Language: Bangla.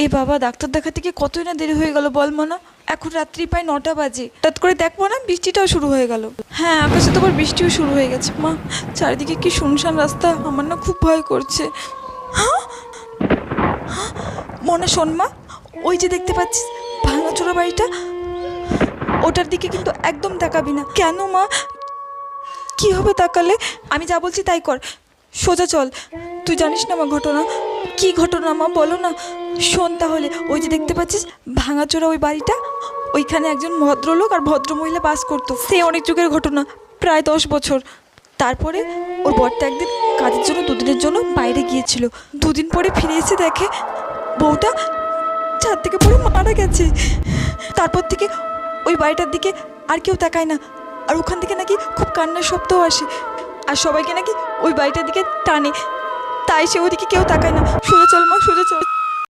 এ বাবা, ডাক্তার দেখাতে গিয়ে কতই না দেরি হয়ে গেল বল মনা। এখন রাত্রি প্রায় 9টা বাজে। হঠাৎ করে দেখবো না বৃষ্টিটাও শুরু হয়ে গেল। হ্যাঁ, আকাশে তো আবার বৃষ্টিও শুরু হয়ে গেছে। মা, চারিদিকে কি শুনশান রাস্তা, আমার না খুব ভয় করছে। হ্যাঁ, মনে শোন মা, ওই যে দেখতে পাচ্ছিস ভাঙাচোরা বাড়িটা, ওটার দিকে কিন্তু একদম তাকাবি না। কেন মা? কি হবে তাকালে? আমি যা বলছি তাই কর, সোজা চল। তুই জানিস না মা ঘটনা, কি ঘটনা মা বলো না। শোন তাহলে, ওই যে দেখতে পাচ্ছিস ভাঙাচোরা ওই বাড়িটা, ওইখানে একজন ভদ্রলোক আর ভদ্রমহিলা বাস করতো। সে অনেক যুগের ঘটনা, প্রায় 10 বছর। তারপরে ওর বরটা একদিন কাজের জন্য 2 দিনের জন্য বাইরে গিয়েছিল। 2 দিন পরে ফিরে এসে দেখে বউটা ছাদ থেকে পড়ে মারা গেছে। তারপর থেকে ওই বাড়িটার দিকে আর কেউ তাকায় না, আর ওখান থেকে নাকি খুব কান্নার শব্দও আসে, আর সবাইকে নাকি ওই বাড়িটার দিকে টানে। তাই সে ওদিকে কেউ তাকায় না। সোজা চল মা, সোজা চল।